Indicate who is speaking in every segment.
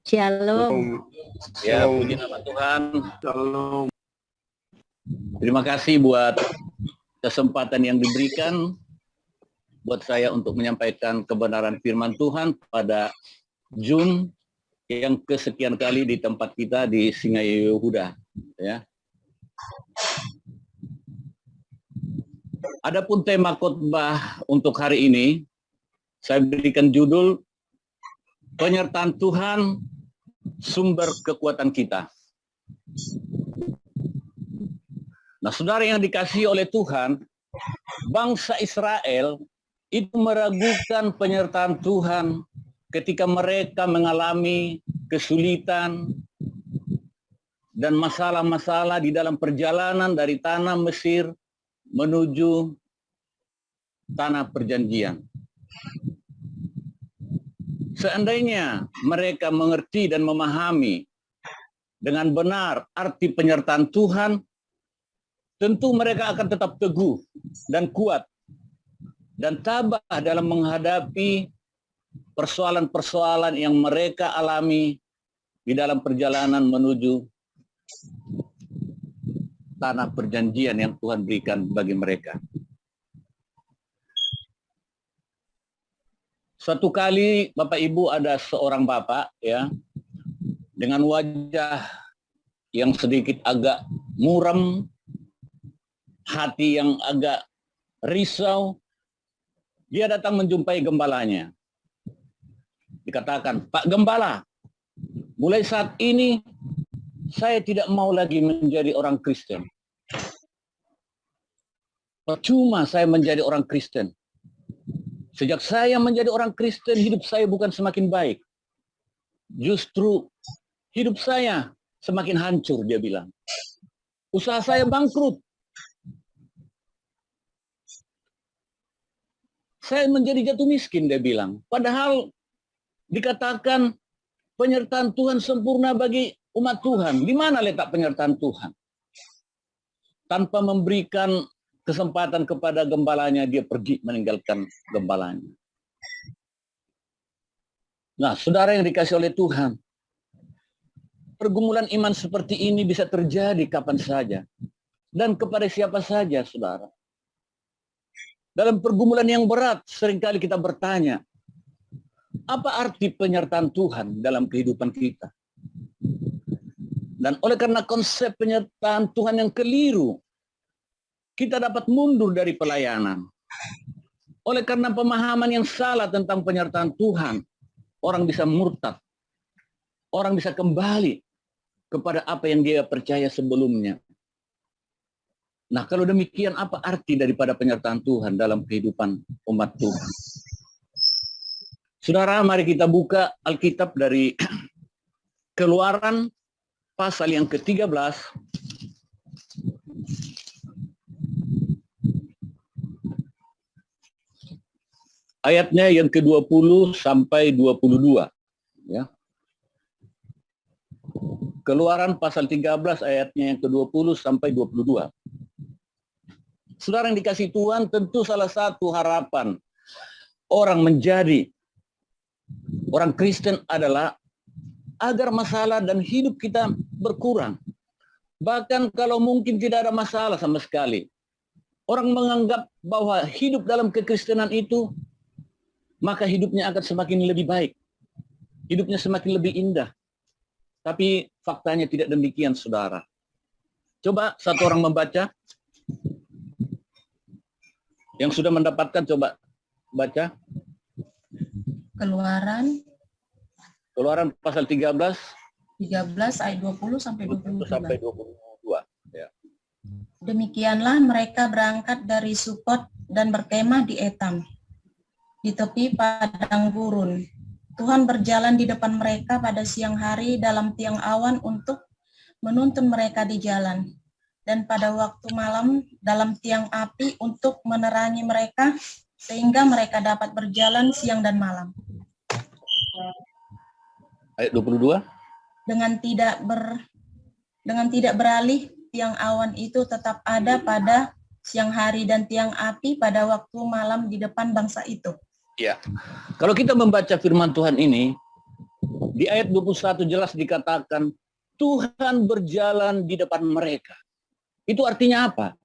Speaker 1: Shalom.
Speaker 2: Ya, puji nama Tuhan.
Speaker 3: Shalom.
Speaker 2: Terima kasih buat kesempatan yang diberikan buat saya untuk menyampaikan kebenaran firman Tuhan pada Zoom yang kesekian kali di tempat kita di Singaya Yehuda. Ya. Adapun tema khotbah untuk hari ini, saya berikan judul Penyertaan Tuhan, Sumber Kekuatan Kita. Nah, saudara yang dikasihi oleh Tuhan, bangsa Israel itu meragukan penyertaan Tuhan ketika mereka mengalami kesulitan dan masalah-masalah di dalam perjalanan dari tanah Mesir menuju tanah perjanjian. Seandainya mereka mengerti dan memahami dengan benar arti penyertaan Tuhan, tentu mereka akan tetap teguh dan kuat dan tabah dalam menghadapi persoalan-persoalan yang mereka alami di dalam perjalanan menuju tanah perjanjian yang Tuhan berikan bagi mereka. Suatu kali Bapak Ibu ada seorang bapak ya dengan wajah yang sedikit agak muram, hati yang agak risau. Dia datang menjumpai gembalanya. Dikatakan, "Pak Gembala, mulai saat ini saya tidak mau lagi menjadi orang Kristen. Percuma saya menjadi orang Kristen. Sejak saya menjadi orang Kristen, hidup saya bukan semakin baik. Justru hidup saya semakin hancur," dia bilang. "Usaha saya bangkrut. Saya menjadi jatuh miskin," dia bilang. Padahal dikatakan penyertaan Tuhan sempurna bagi umat Tuhan. Di mana letak penyertaan Tuhan? Tanpa memberikan kesempatan kepada gembalanya, dia pergi meninggalkan gembalanya. Nah, saudara yang dikasih oleh Tuhan, pergumulan iman seperti ini bisa terjadi kapan saja dan kepada siapa saja, saudara. Dalam pergumulan yang berat, seringkali kita bertanya, apa arti penyertaan Tuhan dalam kehidupan kita? Dan oleh karena konsep penyertaan Tuhan yang keliru, kita dapat mundur dari pelayanan. Oleh karena pemahaman yang salah tentang penyertaan Tuhan, orang bisa murtad. Orang bisa kembali kepada apa yang dia percaya sebelumnya. Nah, kalau demikian apa arti daripada penyertaan Tuhan dalam kehidupan umat Tuhan? Saudara, mari kita buka Alkitab dari Keluaran pasal yang ke-13. Ayatnya yang ke-20 sampai 22. Ya. Keluaran pasal 13 ayatnya yang ke-20 sampai 22. Saudara yang dikasih Tuhan, tentu salah satu harapan orang menjadi orang Kristen adalah agar masalah dan hidup kita berkurang. Bahkan kalau mungkin tidak ada masalah sama sekali. Orang menganggap bahwa hidup dalam kekristenan itu, maka hidupnya akan semakin lebih baik. Hidupnya semakin lebih indah. Tapi faktanya tidak demikian, saudara. Coba satu orang membaca. Yang sudah mendapatkan, coba baca.
Speaker 1: Keluaran
Speaker 2: Pasal 13.
Speaker 1: 13 ayat 20 sampai 22.
Speaker 2: Sampai 22. Ya.
Speaker 1: Demikianlah mereka berangkat dari Sukot dan berkemah di Etam, di tepi padang gurun. Tuhan berjalan di depan mereka pada siang hari dalam tiang awan untuk menuntun mereka di jalan, dan pada waktu malam dalam tiang api untuk menerangi mereka, sehingga mereka dapat berjalan siang dan malam.
Speaker 2: Ayat 22.
Speaker 1: Dengan tidak beralih, tiang awan itu tetap ada pada siang hari dan tiang api pada waktu malam di depan bangsa itu.
Speaker 2: Ya, kalau kita membaca firman Tuhan ini, Di ayat 21 jelas dikatakan, Tuhan berjalan di depan mereka. Itu artinya apa?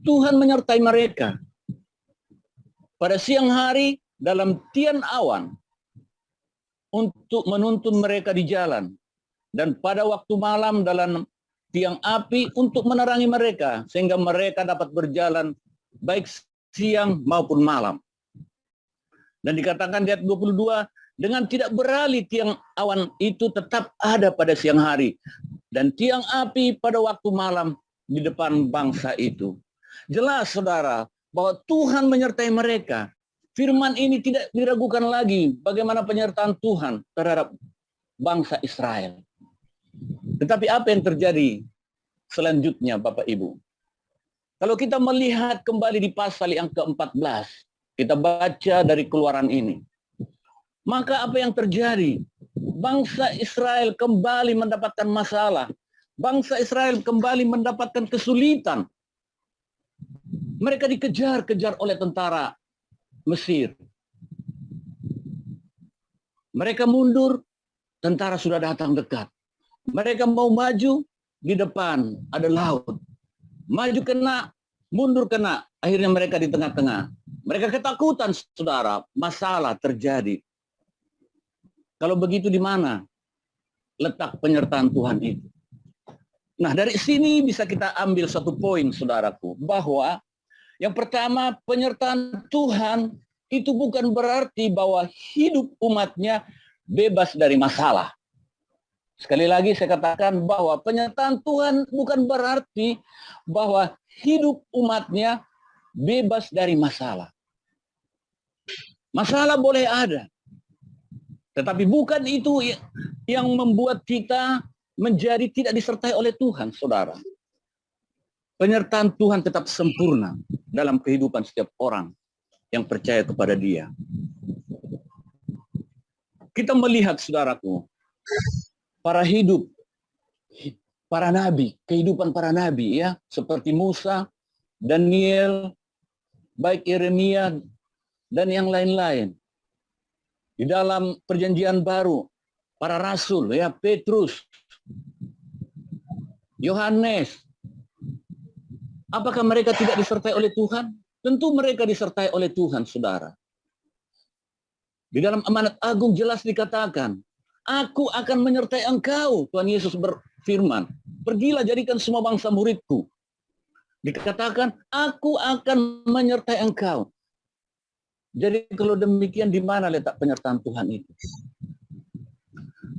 Speaker 2: Tuhan menyertai mereka. Pada siang hari dalam tian awan untuk menuntun mereka di jalan. Dan pada waktu malam dalam tiang api untuk menerangi mereka. Sehingga mereka dapat berjalan baik siang maupun malam. Dan dikatakan di ayat 22, dengan tidak beralih tiang awan itu tetap ada pada siang hari. Dan tiang api pada waktu malam di depan bangsa itu. Jelas saudara, bahwa Tuhan menyertai mereka. Firman ini tidak diragukan lagi bagaimana penyertaan Tuhan terhadap bangsa Israel. Tetapi apa yang terjadi selanjutnya Bapak Ibu? Kalau kita melihat kembali di pasal yang ke-14, kita baca dari Keluaran ini. Maka apa yang terjadi? Bangsa Israel kembali mendapatkan masalah. Bangsa Israel kembali mendapatkan kesulitan. Mereka dikejar-kejar oleh tentara Mesir. Mereka mundur, tentara sudah datang dekat. Mereka mau maju, di depan ada laut. Maju kena, mundur kena. Akhirnya mereka di tengah-tengah. Mereka ketakutan, saudara. Masalah terjadi. Kalau begitu di mana letak penyertaan Tuhan itu? Nah, dari sini bisa kita ambil satu poin, saudaraku, bahwa yang pertama, penyertaan Tuhan itu bukan berarti bahwa hidup umatnya bebas dari masalah. Sekali lagi saya katakan bahwa penyertaan Tuhan bukan berarti bahwa hidup umatnya bebas dari masalah. Masalah boleh ada, tetapi bukan itu yang membuat kita menjadi tidak disertai oleh Tuhan, saudara. Penyertaan Tuhan tetap sempurna dalam kehidupan setiap orang yang percaya kepada Dia. Kita melihat, saudaraku, para nabi, kehidupan para nabi ya, seperti Musa, Daniel, baik Yeremia dan yang lain-lain. Di dalam perjanjian baru, para rasul ya, Petrus, Yohanes, apakah mereka tidak disertai oleh Tuhan? Tentu mereka disertai oleh Tuhan, saudara. Di dalam amanat agung jelas dikatakan, Aku akan menyertai engkau, Tuhan Yesus berfirman. Pergilah jadikan semua bangsa muridku. Dikatakan, aku akan menyertai engkau. Jadi kalau demikian, di mana letak penyertaan Tuhan itu?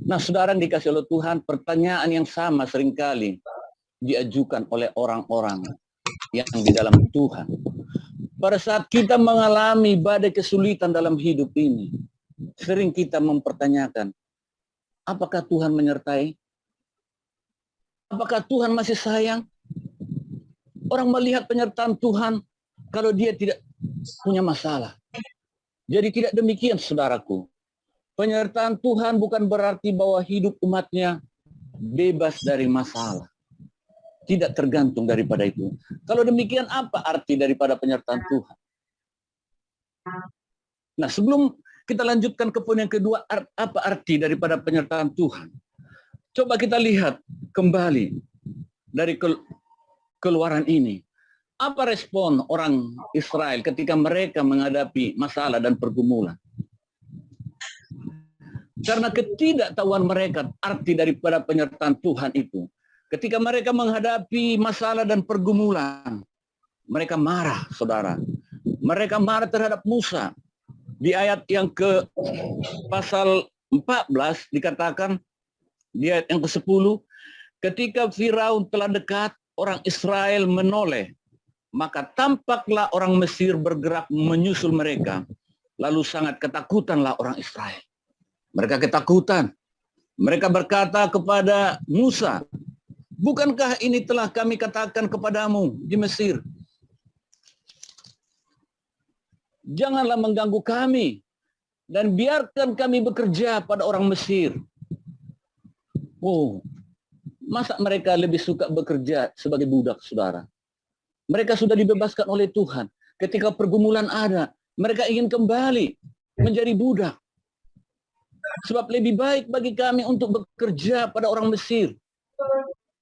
Speaker 2: Nah, saudara yang dikasih oleh Tuhan, pertanyaan yang sama seringkali diajukan oleh orang-orang yang di dalam Tuhan. Pada saat kita mengalami badai kesulitan dalam hidup ini, sering kita mempertanyakan, apakah Tuhan menyertai? Apakah Tuhan masih sayang? Orang melihat penyertaan Tuhan kalau dia tidak punya masalah. Jadi tidak demikian, saudaraku. Penyertaan Tuhan bukan berarti bahwa hidup umatnya bebas dari masalah. Tidak tergantung daripada itu. Kalau demikian, apa arti daripada penyertaan Tuhan? Nah, sebelum kita lanjutkan ke poin yang kedua, apa arti daripada penyertaan Tuhan? Coba kita lihat kembali dari Keluaran ini. Apa respon orang Israel ketika mereka menghadapi masalah dan pergumulan? Karena ketidaktahuan mereka arti daripada penyertaan Tuhan itu. Ketika mereka menghadapi masalah dan pergumulan, mereka marah, saudara. Mereka marah terhadap Musa. Di ayat yang ke pasal 14 dikatakan, di ayat yang ke-10, ketika Firaun telah dekat, orang Israel menoleh. Maka tampaklah orang Mesir bergerak menyusul mereka. Lalu sangat ketakutanlah orang Israel. Mereka ketakutan. Mereka berkata kepada Musa, bukankah ini telah kami katakan kepadamu di Mesir? Janganlah mengganggu kami dan biarkan kami bekerja pada orang Mesir. Oh, masa mereka lebih suka bekerja sebagai budak, saudara? Mereka sudah dibebaskan oleh Tuhan. Ketika pergumulan ada, mereka ingin kembali menjadi budak. Sebab lebih baik bagi kami untuk bekerja pada orang Mesir.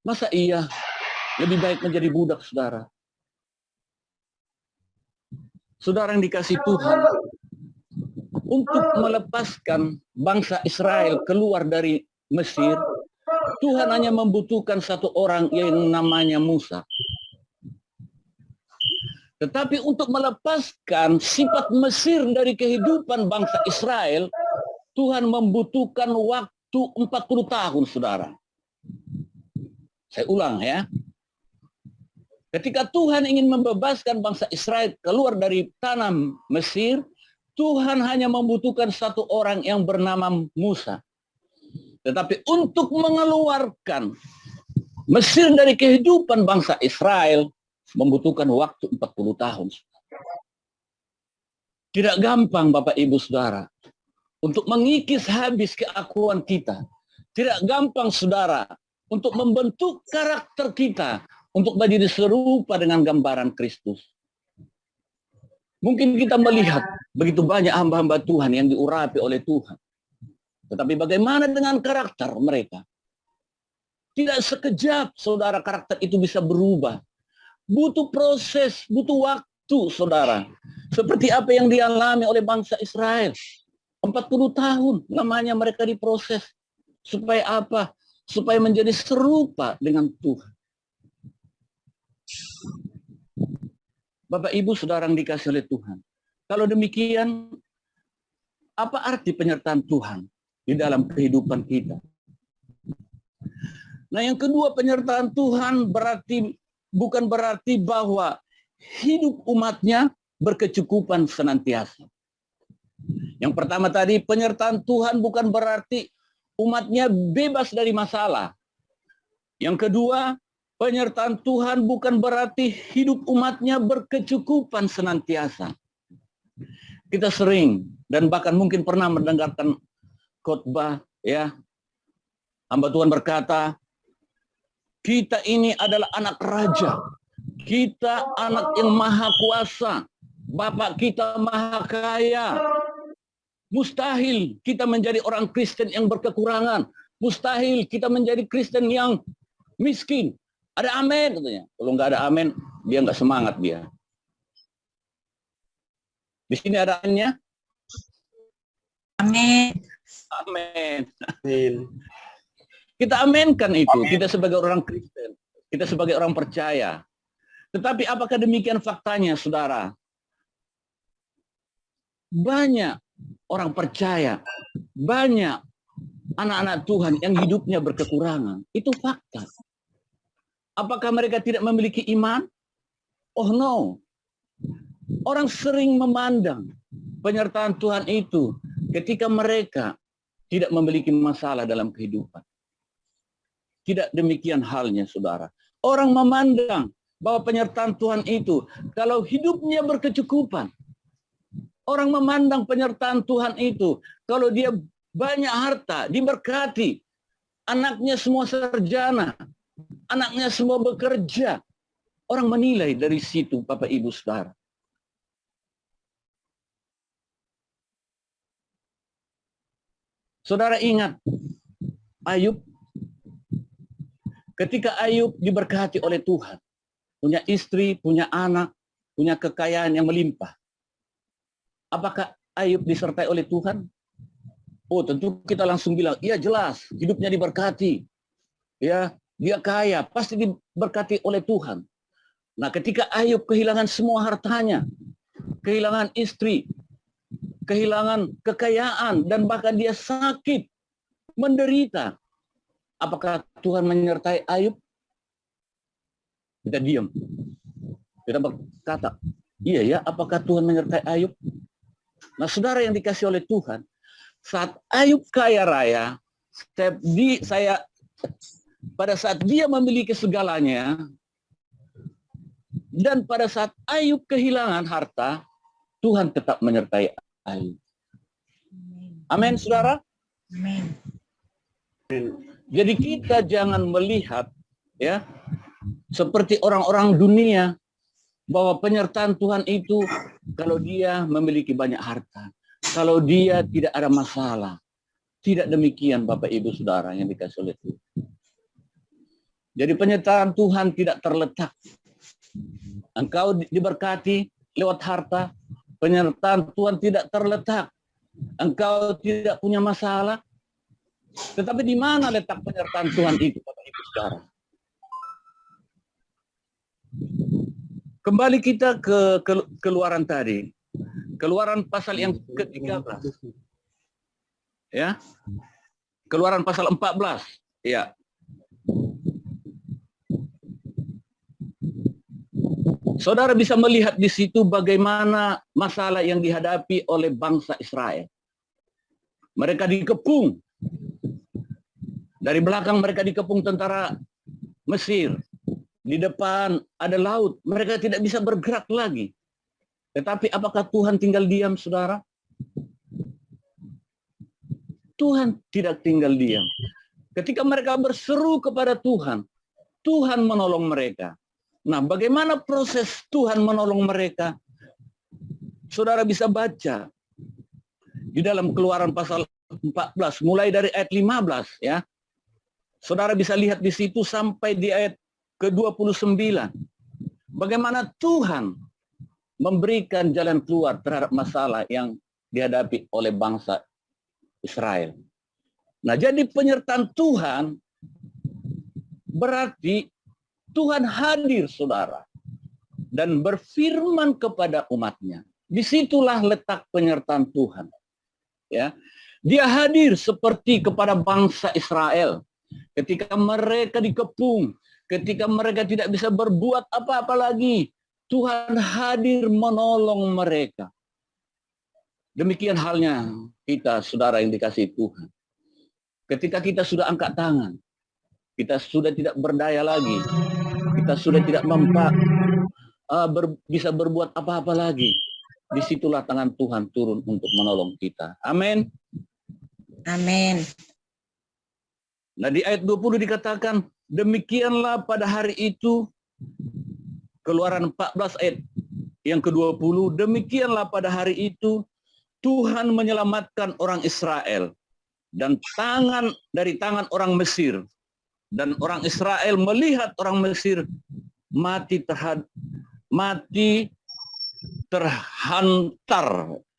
Speaker 2: Masa iya lebih baik menjadi budak, saudara? Saudara yang dikasih Tuhan, untuk melepaskan bangsa Israel keluar dari Mesir, Tuhan hanya membutuhkan satu orang yang namanya Musa. Tetapi untuk melepaskan sifat Mesir dari kehidupan bangsa Israel, Tuhan membutuhkan waktu 40 tahun, saudara. Saya ulang ya. Ketika Tuhan ingin membebaskan bangsa Israel keluar dari tanah Mesir, Tuhan hanya membutuhkan satu orang yang bernama Musa. Tetapi untuk mengeluarkan Mesir dari kehidupan bangsa Israel, membutuhkan waktu 40 tahun. Tidak gampang, Bapak Ibu Saudara, untuk mengikis habis keakuan kita. Tidak gampang, saudara, untuk membentuk karakter kita untuk menjadi serupa dengan gambaran Kristus. Mungkin kita melihat begitu banyak hamba-hamba Tuhan yang diurapi oleh Tuhan. Tetapi bagaimana dengan karakter mereka? Tidak sekejap, saudara, karakter itu bisa berubah. Butuh proses, butuh waktu, saudara. Seperti apa yang dialami oleh bangsa Israel. 40 tahun namanya mereka diproses. Supaya apa? Supaya menjadi serupa dengan Tuhan. Bapak Ibu saudara yang dikasih oleh Tuhan. Kalau demikian, apa arti penyertaan Tuhan di dalam kehidupan kita? Nah, yang kedua, penyertaan Tuhan bukan berarti bahwa hidup umatnya berkecukupan senantiasa. Yang pertama tadi, penyertaan Tuhan bukan berarti umatnya bebas dari masalah. Yang kedua, penyertaan Tuhan bukan berarti hidup umatnya berkecukupan senantiasa. Kita sering dan bahkan mungkin pernah mendengarkan khotbah, ya, hamba Tuhan berkata, kita ini adalah anak raja, kita anak yang maha kuasa, Bapak kita maha kaya. Mustahil kita menjadi orang Kristen yang berkekurangan, mustahil kita menjadi Kristen yang miskin. Ada amin katanya. Kalau nggak ada amin, dia nggak semangat dia. Di sini ada aminnya?
Speaker 1: Amin.
Speaker 2: Amin. Kita aminkan itu. Kita sebagai orang Kristen, kita sebagai orang percaya. Tetapi apakah demikian faktanya, saudara? Banyak orang percaya, banyak anak-anak Tuhan yang hidupnya berkekurangan. Itu fakta. Apakah mereka tidak memiliki iman? Oh no. Orang sering memandang penyertaan Tuhan itu ketika mereka tidak memiliki masalah dalam kehidupan. Tidak demikian halnya, saudara. Orang memandang bahwa penyertaan Tuhan itu kalau hidupnya berkecukupan. Orang memandang penyertaan Tuhan itu kalau dia banyak harta, diberkati, anaknya semua sarjana, anaknya semua bekerja. Orang menilai dari situ, Bapak Ibu Saudara. Saudara ingat Ayub? Ketika Ayub diberkati oleh Tuhan, punya istri, punya anak, punya kekayaan yang melimpah. Apakah Ayub disertai oleh Tuhan? Oh, tentu kita langsung bilang, iya jelas, hidupnya diberkati. Ya, dia kaya, pasti diberkati oleh Tuhan. Nah, ketika Ayub kehilangan semua hartanya, kehilangan istri, kehilangan kekayaan, dan bahkan dia sakit, menderita, apakah Tuhan menyertai Ayub? Kita diam. Kita berkata, iya ya, apakah Tuhan menyertai Ayub? Nah, saudara yang dikasih oleh Tuhan, saat Ayub kaya raya, pada saat dia memiliki segalanya, dan pada saat Ayub kehilangan harta, Tuhan tetap menyertai Ayub. Amin, saudara?
Speaker 1: Amin.
Speaker 2: Jadi kita jangan melihat, ya, seperti orang-orang dunia, bahwa penyertaan Tuhan itu kalau dia memiliki banyak harta, kalau dia tidak ada masalah. Tidak demikian Bapak Ibu Saudara yang dikasih oleh Tuhan. Jadi penyertaan Tuhan tidak terletak. Engkau diberkati lewat harta, penyertaan Tuhan tidak terletak. Engkau tidak punya masalah. Tetapi di mana letak penyertaan Tuhan itu, Bapak Ibu Saudara? Kembali kita ke Keluaran tadi. Keluaran pasal yang ke-13. Ya. Keluaran pasal 14. Ya. Saudara bisa melihat di situ bagaimana masalah yang dihadapi oleh bangsa Israel. Mereka dikepung. Dari belakang mereka dikepung tentara Mesir. Di depan ada laut. Mereka tidak bisa bergerak lagi. Tetapi apakah Tuhan tinggal diam, saudara? Tuhan tidak tinggal diam. Ketika mereka berseru kepada Tuhan, Tuhan menolong mereka. Nah, bagaimana proses Tuhan menolong mereka? Saudara bisa baca di dalam Keluaran pasal 14, mulai dari ayat 15 ya. Saudara bisa lihat di situ sampai di ayat ke-29. Bagaimana Tuhan memberikan jalan keluar terhadap masalah yang dihadapi oleh bangsa Israel. Nah, jadi penyertaan Tuhan berarti Tuhan hadir, saudara, dan berfirman kepada umatnya. Disitulah letak penyertaan Tuhan. Ya, Dia hadir seperti kepada bangsa Israel ketika mereka dikepung, ketika mereka tidak bisa berbuat apa-apa lagi. Tuhan hadir menolong mereka. Demikian halnya kita, saudara yang dikasihi Tuhan. Ketika kita sudah angkat tangan, kita sudah tidak berdaya lagi. Kita sudah tidak bisa berbuat apa-apa lagi. Disitulah tangan Tuhan turun untuk menolong kita. Amin.
Speaker 1: Amin.
Speaker 2: Nah, di ayat 20 dikatakan, demikianlah pada hari itu, Keluaran 14 ayat yang ke-20, demikianlah pada hari itu, Tuhan menyelamatkan orang Israel dan dari tangan orang Mesir. Dan orang Israel melihat orang Mesir mati terhantar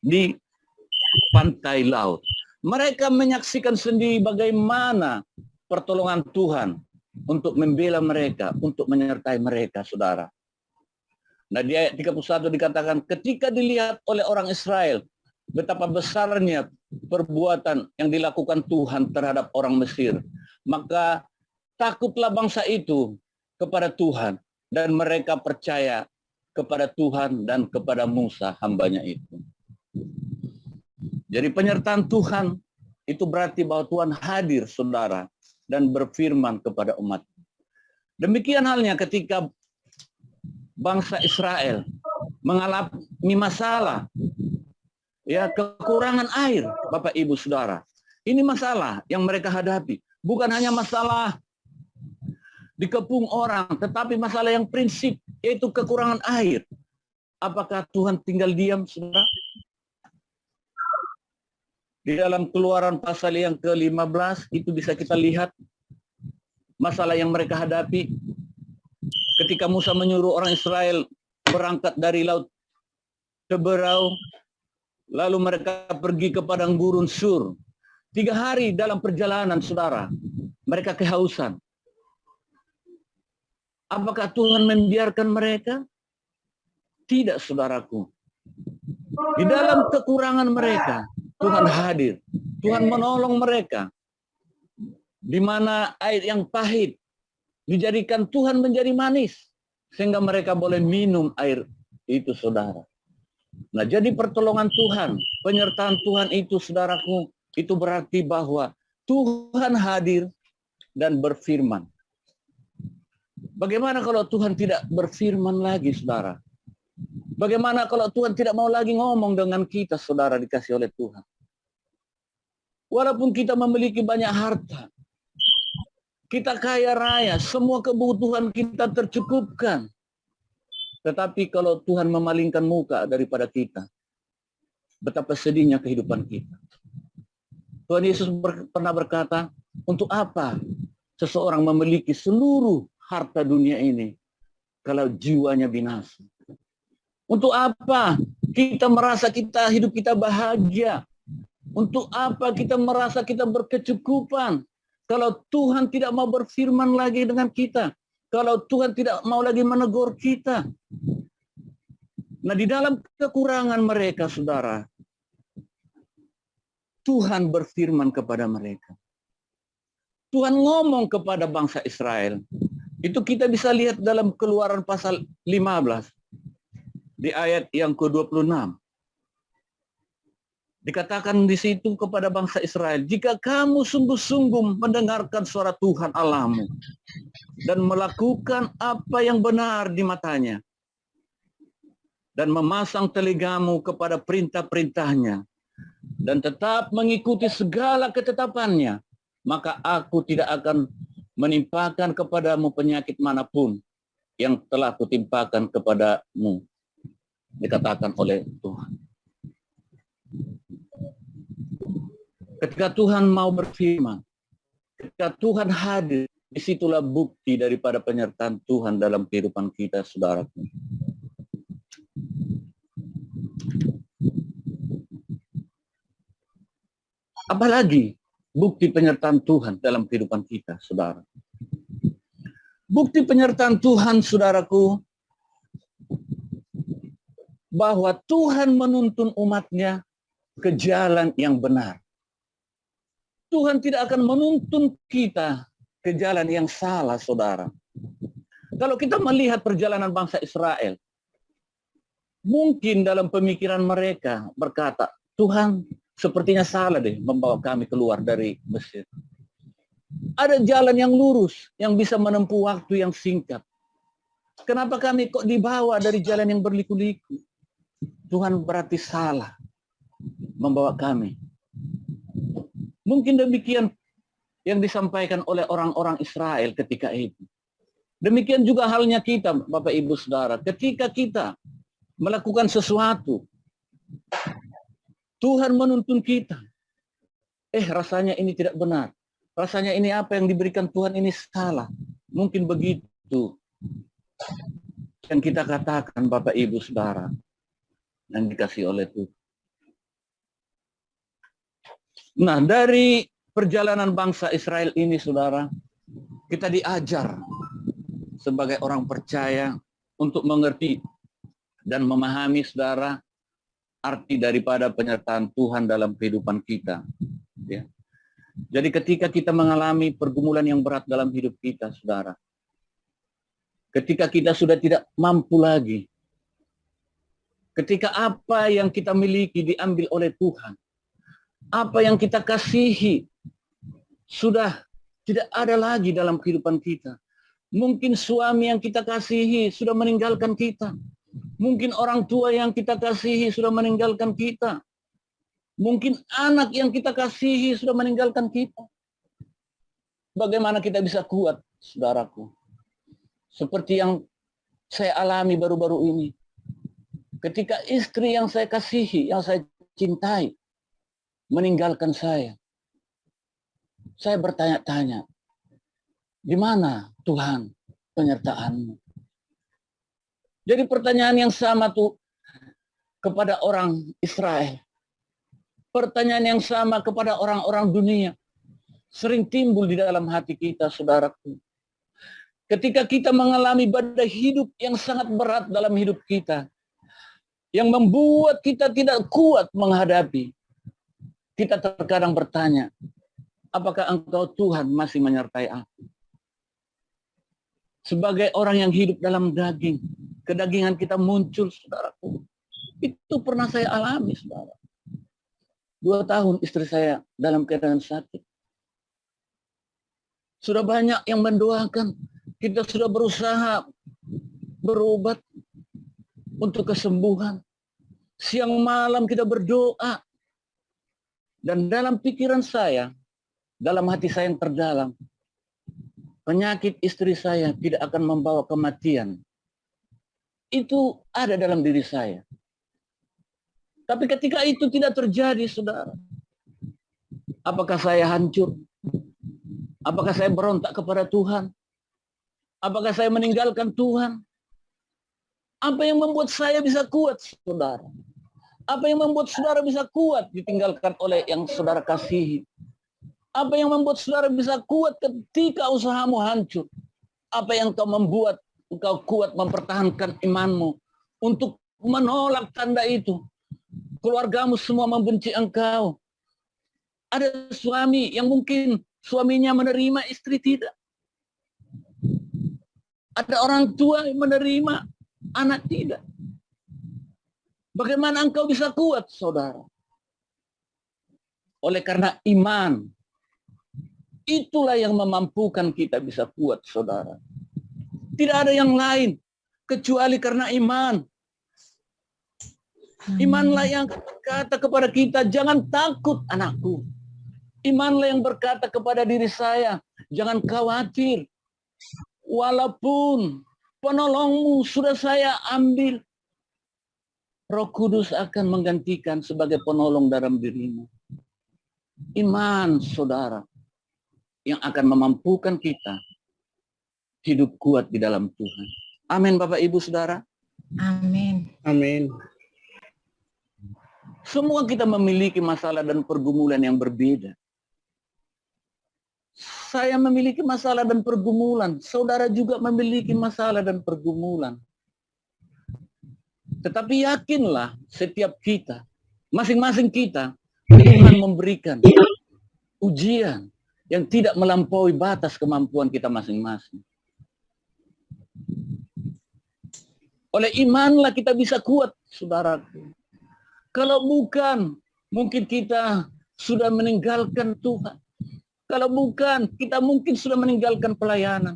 Speaker 2: di pantai laut. Mereka menyaksikan sendiri bagaimana pertolongan Tuhan untuk membela mereka, untuk menyertai mereka, saudara. Nah, di ayat 31 dikatakan, ketika dilihat oleh orang Israel betapa besarnya perbuatan yang dilakukan Tuhan terhadap orang Mesir, maka takutlah bangsa itu kepada Tuhan, dan mereka percaya kepada Tuhan dan kepada Musa hambanya itu. Jadi penyertaan Tuhan itu berarti bahwa Tuhan hadir, saudara, dan berfirman kepada umat. Demikian halnya ketika bangsa Israel mengalami masalah, ya, kekurangan air, Bapak Ibu Saudara. Ini masalah yang mereka hadapi. Bukan hanya masalah dikepung orang, tetapi masalah yang prinsip, yaitu kekurangan air. Apakah Tuhan tinggal diam, saudara? Di dalam Keluaran pasal yang ke-15, itu bisa kita lihat masalah yang mereka hadapi. Ketika Musa menyuruh orang Israel berangkat dari Laut Teberau, lalu mereka pergi ke padang gurun Sur. 3 hari dalam perjalanan, saudara, mereka kehausan. Apakah Tuhan membiarkan mereka? Tidak, saudaraku. Di dalam kekurangan mereka, Tuhan hadir. Tuhan menolong mereka. Di mana air yang pahit dijadikan Tuhan menjadi manis, sehingga mereka boleh minum air itu, saudara. Nah, jadi pertolongan Tuhan, penyertaan Tuhan itu, saudaraku, itu berarti bahwa Tuhan hadir dan berfirman. Bagaimana kalau Tuhan tidak berfirman lagi, saudara? Bagaimana kalau Tuhan tidak mau lagi ngomong dengan kita, saudara, dikasih oleh Tuhan? Walaupun kita memiliki banyak harta, kita kaya raya, semua kebutuhan kita tercukupkan. Tetapi kalau Tuhan memalingkan muka daripada kita, betapa sedihnya kehidupan kita. Tuhan Yesus pernah berkata, untuk apa seseorang memiliki seluruh harta dunia ini kalau jiwanya binasa? Untuk apa kita merasa hidup kita bahagia? Untuk apa kita merasa kita berkecukupan kalau Tuhan tidak mau berfirman lagi dengan kita? Kalau Tuhan tidak mau lagi menegur kita? Nah, di dalam kekurangan mereka, saudara, Tuhan berfirman kepada mereka. Tuhan ngomong kepada bangsa Israel. Itu kita bisa lihat dalam Keluaran pasal 15. Di ayat yang ke-26. Dikatakan di situ kepada bangsa Israel, jika kamu sungguh-sungguh mendengarkan suara Tuhan Allahmu dan melakukan apa yang benar di matanya dan memasang telingamu kepada perintah-perintahnya dan tetap mengikuti segala ketetapannya, maka aku tidak akan menimpakan kepadamu penyakit manapun yang telah kutimpakan kepadamu, dikatakan oleh Tuhan. Ketika Tuhan mau berfirman, ketika Tuhan hadir, disitulah bukti daripada penyertaan Tuhan dalam kehidupan kita, saudaraku. Apalagi bukti penyertaan Tuhan dalam kehidupan kita, saudara. Bukti penyertaan Tuhan, saudaraku, bahwa Tuhan menuntun umatnya ke jalan yang benar. Tuhan tidak akan menuntun kita ke jalan yang salah, saudara. Kalau kita melihat perjalanan bangsa Israel, mungkin dalam pemikiran mereka berkata, Tuhan sepertinya salah deh membawa kami keluar dari Mesir. Ada jalan yang lurus yang bisa menempuh waktu yang singkat. Kenapa kami kok dibawa dari jalan yang berliku-liku? Tuhan berarti salah membawa kami. Mungkin demikian yang disampaikan oleh orang-orang Israel ketika itu. Demikian juga halnya kita, Bapak Ibu Saudara. Ketika kita melakukan sesuatu, Tuhan menuntun kita. Rasanya ini tidak benar. Rasanya ini apa yang diberikan Tuhan ini salah. Mungkin begitu yang kita katakan, Bapak Ibu Saudara, yang dikasih oleh Tuhan. Nah, dari perjalanan bangsa Israel ini, saudara, kita diajar sebagai orang percaya untuk mengerti dan memahami, saudara, arti daripada penyertaan Tuhan dalam kehidupan kita. Ya. Jadi ketika kita mengalami pergumulan yang berat dalam hidup kita, saudara, ketika kita sudah tidak mampu lagi, ketika apa yang kita miliki diambil oleh Tuhan, apa yang kita kasihi sudah tidak ada lagi dalam kehidupan kita. Mungkin suami yang kita kasihi sudah meninggalkan kita. Mungkin orang tua yang kita kasihi sudah meninggalkan kita. Mungkin anak yang kita kasihi sudah meninggalkan kita. Bagaimana kita bisa kuat, saudaraku? Seperti yang saya alami baru-baru ini. Ketika istri yang saya kasihi, yang saya cintai, meninggalkan saya bertanya-tanya, di mana Tuhan penyertaan-Mu? Jadi pertanyaan yang sama tuh kepada orang Israel. Pertanyaan yang sama kepada orang-orang dunia. Sering timbul di dalam hati kita, saudaraku. Ketika kita mengalami badai hidup yang sangat berat dalam hidup kita, yang membuat kita tidak kuat menghadapi, kita terkadang bertanya, apakah Engkau Tuhan masih menyertai aku? Sebagai orang yang hidup dalam daging, kedagingan kita muncul, saudaraku. Itu pernah saya alami, saudara. 2 tahun istri saya dalam keadaan sakit. Sudah banyak yang mendoakan. Kita sudah berusaha berobat untuk kesembuhan. Siang malam kita berdoa. Dan dalam pikiran saya, dalam hati saya yang terdalam, penyakit istri saya tidak akan membawa kematian. Itu ada dalam diri saya. Tapi ketika itu tidak terjadi, saudara. Apakah saya hancur? Apakah saya berontak kepada Tuhan? Apakah saya meninggalkan Tuhan? Apa yang membuat saya bisa kuat, saudara? Apa yang membuat saudara bisa kuat ditinggalkan oleh yang saudara kasihi? Apa yang membuat saudara bisa kuat ketika usahamu hancur? Apa yang kau membuat engkau kuat mempertahankan imanmu untuk menolak tanda itu? Keluargamu semua membenci engkau. Ada suami yang mungkin suaminya menerima, istri tidak. Ada orang tua yang menerima, anak tidak. Bagaimana engkau bisa kuat, saudara? Oleh karena iman. Itulah yang memampukan kita bisa kuat, saudara. Tidak ada yang lain kecuali karena iman. Imanlah yang berkata kepada kita, jangan takut anakku. Imanlah yang berkata kepada diri saya, jangan khawatir. Walaupun penolongmu sudah saya ambil, Roh Kudus akan menggantikan sebagai penolong dalam dirimu. Iman, saudara, yang akan memampukan kita hidup kuat di dalam Tuhan. Amin, Bapak Ibu Saudara.
Speaker 1: Amin.
Speaker 3: Amin.
Speaker 2: Semua kita memiliki masalah dan pergumulan yang berbeda. Saya memiliki masalah dan pergumulan. Saudara juga memiliki masalah dan pergumulan. Tetapi yakinlah setiap kita, masing-masing kita, Tuhan memberikan ujian yang tidak melampaui batas kemampuan kita masing-masing. Oleh imanlah kita bisa kuat, saudaraku. Kalau bukan, mungkin kita sudah meninggalkan Tuhan. Kalau bukan, kita mungkin sudah meninggalkan pelayanan.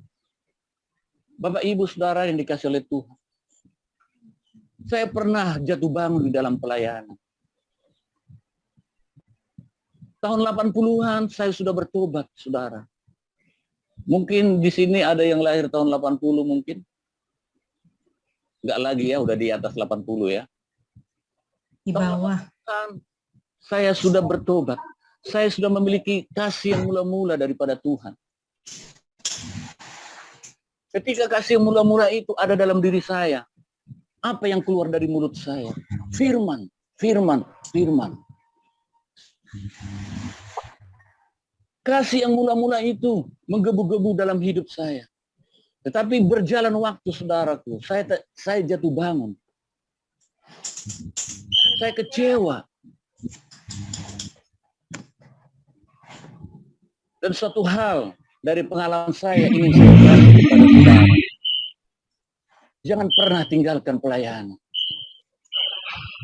Speaker 2: Bapak, Ibu, Saudara yang dikasih oleh Tuhan. Saya pernah jatuh bangun di dalam pelayanan. Tahun 80-an saya sudah bertobat, saudara. Mungkin di sini ada yang lahir tahun 80 mungkin. Enggak lagi ya, udah di atas 80 ya.
Speaker 1: Di bawah.
Speaker 2: Saya sudah bertobat. Saya sudah memiliki kasih yang mula-mula daripada Tuhan. Ketika kasih yang mula-mula itu ada dalam diri saya, apa yang keluar dari mulut saya? Firman, firman, firman. Kasih yang mula-mula itu menggebu-gebu dalam hidup saya. Tetapi berjalan waktu, saudaraku, saya jatuh bangun. Saya kecewa. Dan suatu hal dari pengalaman saya ingin saya bagi kepada saudara. Jangan pernah tinggalkan pelayanan.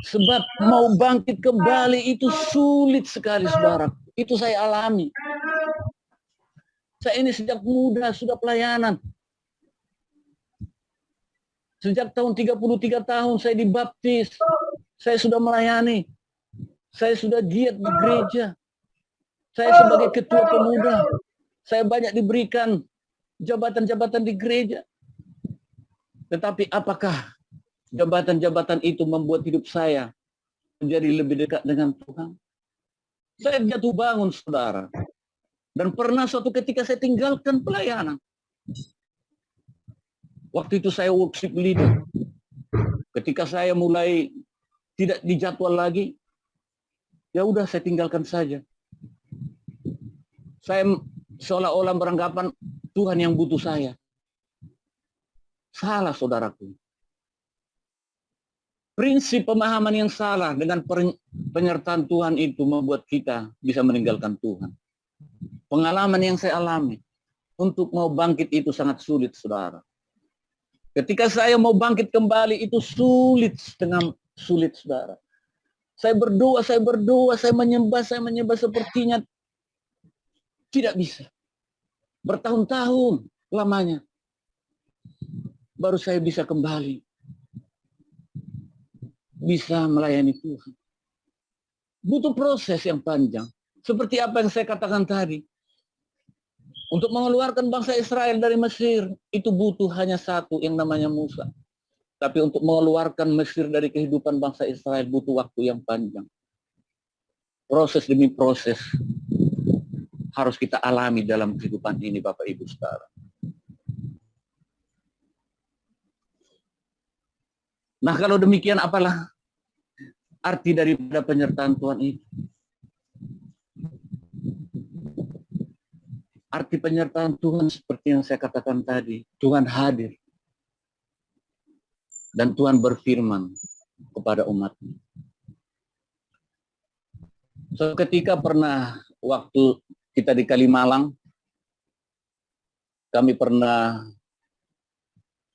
Speaker 2: Sebab mau bangkit kembali itu sulit sekali, saudara. Itu saya alami. Saya ini sejak muda sudah pelayanan. Sejak tahun 33 tahun saya dibaptis. Saya sudah melayani. Saya sudah giat di gereja. Saya sebagai ketua pemuda. Saya banyak diberikan jabatan-jabatan di gereja. Tetapi apakah jabatan-jabatan itu membuat hidup saya menjadi lebih dekat dengan Tuhan? Saya jatuh bangun, saudara. Dan pernah suatu ketika saya tinggalkan pelayanan. Waktu itu saya worship leader. Ketika saya mulai tidak dijadwal lagi, ya udah saya tinggalkan saja. Saya seolah-olah beranggapan Tuhan yang butuh saya. Salah, saudaraku. Prinsip pemahaman yang salah dengan penyertaan Tuhan itu membuat kita bisa meninggalkan Tuhan. Pengalaman yang saya alami, untuk mau bangkit itu sangat sulit, saudara. Ketika saya mau bangkit kembali itu sulit, setengah sulit, saudara. Saya berdoa, saya menyembah sepertinya tidak bisa. Bertahun-tahun lamanya. Baru saya bisa kembali. Bisa melayani Tuhan. Butuh proses yang panjang. Seperti apa yang saya katakan tadi. Untuk mengeluarkan bangsa Israel dari Mesir, itu butuh hanya satu yang namanya Musa. Tapi untuk mengeluarkan Mesir dari kehidupan bangsa Israel butuh waktu yang panjang. Proses demi proses. harus kita alami dalam kehidupan ini, Bapak Ibu Saudara. Nah, kalau demikian apalah arti daripada penyertaan Tuhan itu? Arti penyertaan Tuhan seperti yang saya katakan tadi, Tuhan hadir. Dan Tuhan berfirman kepada umat-Nya. Ketika pernah waktu kita di Kalimalang, kami pernah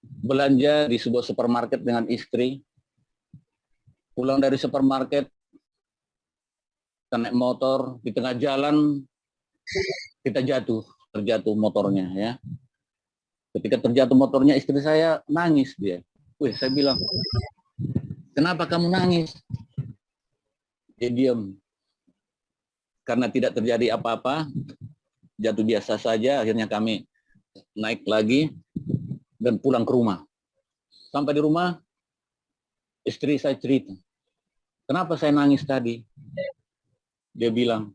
Speaker 2: belanja di sebuah supermarket dengan istri. Pulang dari supermarket, kita naik motor, di tengah jalan kita terjatuh motornya ya. Ketika terjatuh motornya, istri saya nangis dia. Saya bilang, kenapa kamu nangis? Dia diam. Karena tidak terjadi apa-apa, jatuh biasa saja, akhirnya kami naik lagi dan pulang ke rumah. Sampai di rumah, istri saya cerita, kenapa saya nangis tadi? Dia bilang,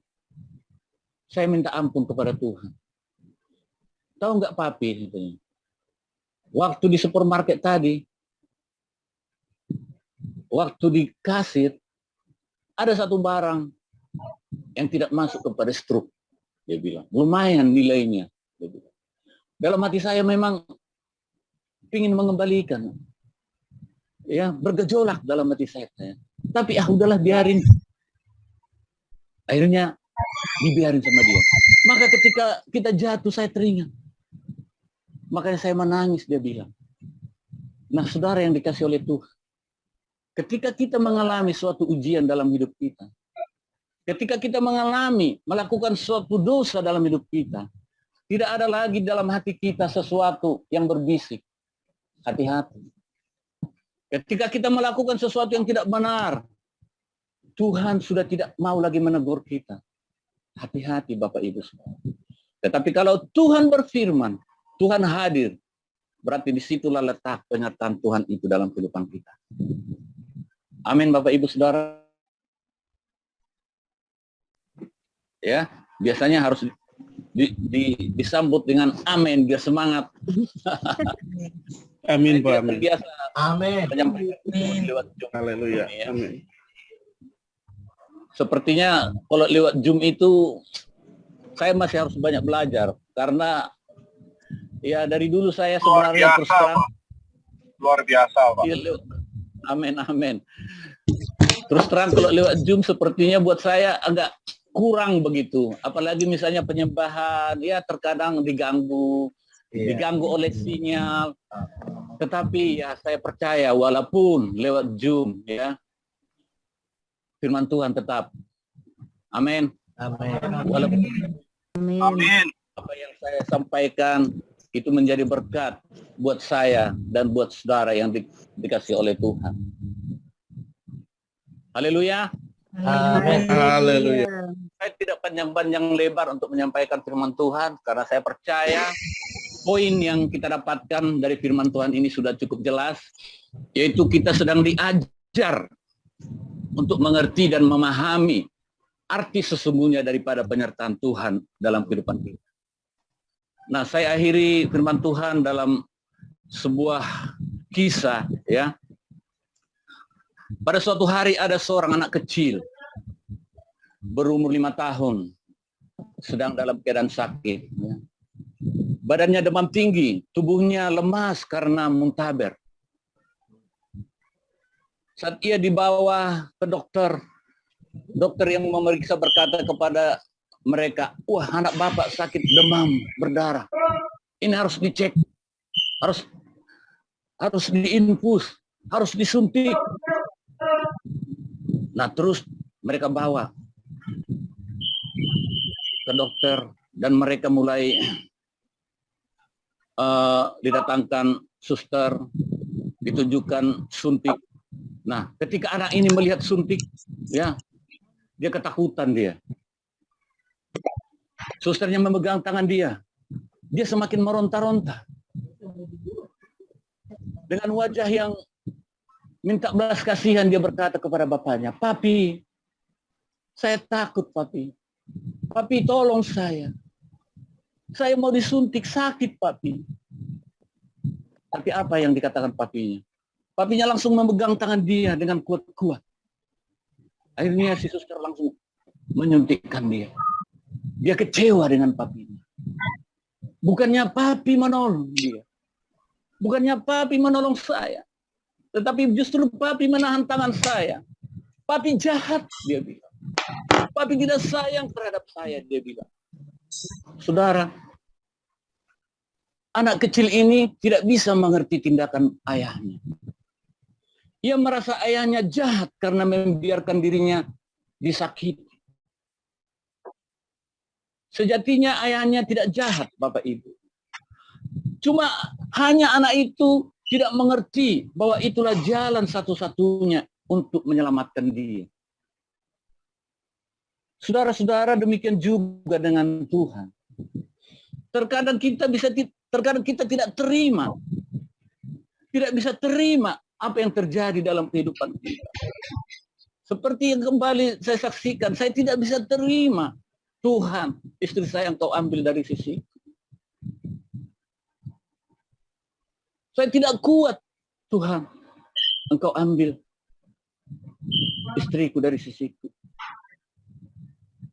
Speaker 2: saya minta ampun kepada Tuhan. Tahu nggak papi? Waktu di supermarket tadi, waktu di kasir, ada satu barang yang tidak masuk kepada struk. Dia bilang, lumayan nilainya. Dia bilang. Dalam hati saya memang ingin mengembalikan. Ya, bergejolak dalam hati saya. Tapi udahlah biarin. Akhirnya dibiarin sama dia. Maka ketika kita jatuh, saya teringat. Makanya saya menangis, dia bilang. Nah, saudara yang dikasih oleh Tuhan, ketika kita mengalami suatu ujian dalam hidup kita, ketika kita melakukan suatu dosa dalam hidup kita, tidak ada lagi dalam hati kita sesuatu yang berbisik. Hati-hati. Ketika kita melakukan sesuatu yang tidak benar, Tuhan sudah tidak mau lagi menegur kita. Hati-hati Bapak Ibu semua. Tetapi kalau Tuhan berfirman, Tuhan hadir, berarti disitulah letak penyertaan Tuhan itu dalam kehidupan kita. Amin Bapak Ibu Saudara. Ya, biasanya harus disambut dengan amin biar semangat.
Speaker 3: Amin Pak. Amin.
Speaker 2: Biasa.
Speaker 4: Amin.
Speaker 2: Lewat Zoom.
Speaker 3: Haleluya.
Speaker 2: Ya.
Speaker 3: Amin.
Speaker 2: Sepertinya kalau lewat Zoom itu saya masih harus banyak belajar karena ya dari dulu saya sebenarnya terus terang
Speaker 4: Luar biasa, Pak.
Speaker 2: Amin, amin. Terus terang kalau lewat Zoom sepertinya buat saya agak kurang begitu. Apalagi misalnya penyembahan, ya terkadang diganggu oleh sinyal. Tetapi ya saya percaya walaupun lewat Zoom ya, firman Tuhan tetap. Amin.
Speaker 4: Amin.
Speaker 2: Walaupun
Speaker 4: Amin.
Speaker 2: apa yang saya sampaikan itu menjadi berkat buat saya dan buat saudara yang dikasih oleh Tuhan. Haleluya.
Speaker 4: Amin.
Speaker 3: Haleluya.
Speaker 2: Saya tidak panjang-panjang lebar untuk menyampaikan firman Tuhan karena saya percaya poin yang kita dapatkan dari firman Tuhan ini sudah cukup jelas, yaitu kita sedang diajar untuk mengerti dan memahami arti sesungguhnya daripada penyertaan Tuhan dalam kehidupan kita. Nah, saya akhiri firman Tuhan dalam sebuah kisah ya. Pada suatu hari ada seorang anak kecil berumur 5 tahun sedang dalam keadaan sakit. Ya. Badannya demam tinggi, tubuhnya lemas karena muntaber. Saat ia dibawa ke dokter yang memeriksa berkata kepada mereka, wah anak bapak sakit demam berdarah. Ini harus dicek, harus diinfus, harus disuntik. Nah terus mereka bawa ke dokter dan mereka mulai didatangkan suster, ditunjukkan suntik. Nah ketika anak ini melihat suntik, ya dia ketakutan dia. Susternya memegang tangan dia semakin meronta-ronta. Dengan wajah yang minta belas kasihan dia berkata kepada bapaknya, "Papi, saya takut papi. Papi tolong saya. Saya mau disuntik, sakit papi. Tapi apa yang dikatakan papinya? Papinya langsung memegang tangan dia dengan kuat-kuat. Akhirnya si suster langsung menyuntikkan dia. Dia kecewa dengan papinya. Bukannya papi menolong dia. Bukannya papi menolong saya. Tetapi justru papi menahan tangan saya. Papi jahat, dia bilang. Papi tidak sayang terhadap saya, dia bilang. Saudara, anak kecil ini tidak bisa mengerti tindakan ayahnya. Ia merasa ayahnya jahat karena membiarkan dirinya disakiti. Sejatinya ayahnya tidak jahat, Bapak Ibu. Cuma hanya anak itu tidak mengerti bahwa itulah jalan satu-satunya untuk menyelamatkan dia. Saudara-saudara, demikian juga dengan Tuhan. Terkadang kita tidak terima. Tidak bisa terima apa yang terjadi dalam kehidupan kita. Seperti yang kembali saya saksikan, saya tidak bisa terima, Tuhan, istri saya yang kau ambil dari sisi. Saya tidak kuat, Tuhan, engkau ambil istriku dari sisiku.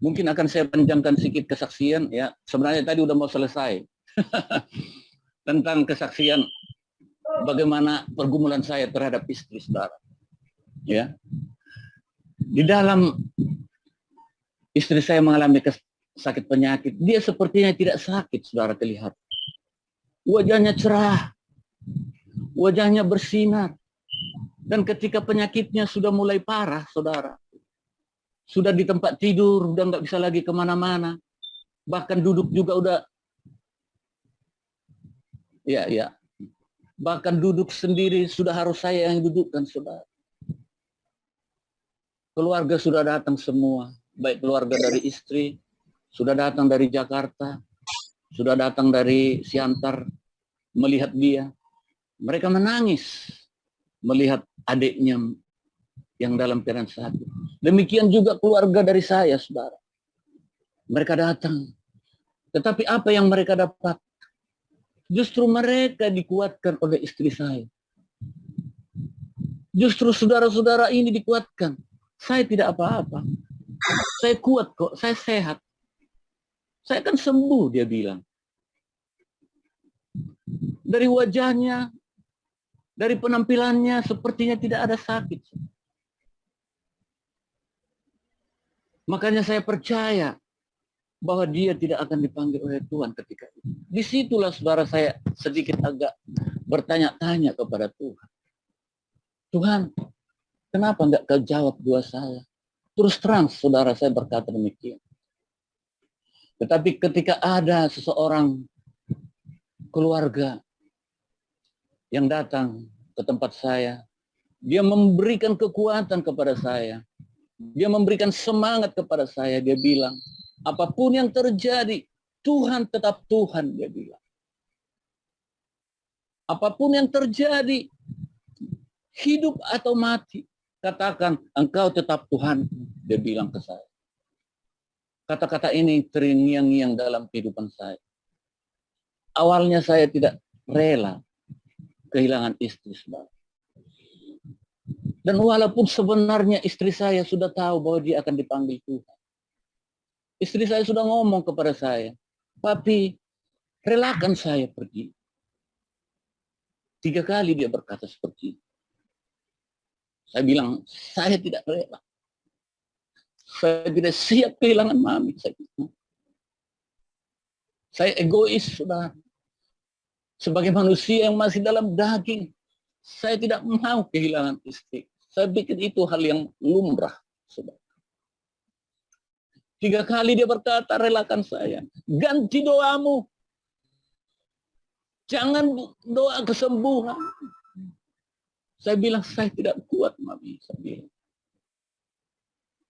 Speaker 2: Mungkin akan saya panjangkan sedikit kesaksian, ya. Sebenarnya tadi udah mau selesai tentang kesaksian bagaimana pergumulan saya terhadap istri, saudara. Ya, di dalam istri saya mengalami sakit penyakit, dia sepertinya tidak sakit, saudara, terlihat. Wajahnya cerah, wajahnya bersinar. Dan ketika penyakitnya sudah mulai parah, saudara, sudah di tempat tidur, udah nggak bisa lagi kemana-mana, bahkan duduk juga udah, bahkan duduk sendiri sudah harus saya yang dudukkan, saudara. Keluarga sudah datang semua, baik keluarga dari istri, sudah datang dari Jakarta, sudah datang dari Siantar, melihat dia. Mereka menangis melihat adiknya yang dalam keadaan sakit. Demikian juga keluarga dari saya, saudara. Mereka datang. Tetapi apa yang mereka dapat? Justru mereka dikuatkan oleh istri saya. Justru saudara-saudara ini dikuatkan. Saya tidak apa-apa. Saya kuat kok, saya sehat. Saya akan sembuh, dia bilang. Dari wajahnya, dari penampilannya, sepertinya tidak ada sakit. Makanya saya percaya bahwa dia tidak akan dipanggil oleh Tuhan ketika itu. Disitulah, saudara, saya sedikit agak bertanya-tanya kepada Tuhan. Tuhan, kenapa enggak kau jawab doa saya? Terus terang, saudara, saya berkata demikian. Tetapi ketika ada seseorang keluarga yang datang ke tempat saya, dia memberikan kekuatan kepada saya. Dia memberikan semangat kepada saya. Dia bilang, apapun yang terjadi, Tuhan tetap Tuhan, dia bilang. Apapun yang terjadi, hidup atau mati, katakan, engkau tetap Tuhan, dia bilang ke saya. Kata-kata ini terngiang-ngiang dalam kehidupan saya. Awalnya saya tidak rela kehilangan istri, saudara. Dan walaupun sebenarnya istri saya sudah tahu bahwa dia akan dipanggil Tuhan. Istri saya sudah ngomong kepada saya, papi, relakan saya pergi. 3 kali dia berkata seperti itu. Saya bilang, saya tidak rela. Saya tidak siap kehilangan mami. Saya egois, saudara. Sebagai manusia yang masih dalam daging, saya tidak mau kehilangan istri. Saya pikir itu hal yang lumrah, saudara. 3 kali dia berkata, relakan saya. Ganti doamu. Jangan doa kesembuhan. Saya bilang, saya tidak kuat, mami. Saya bilang.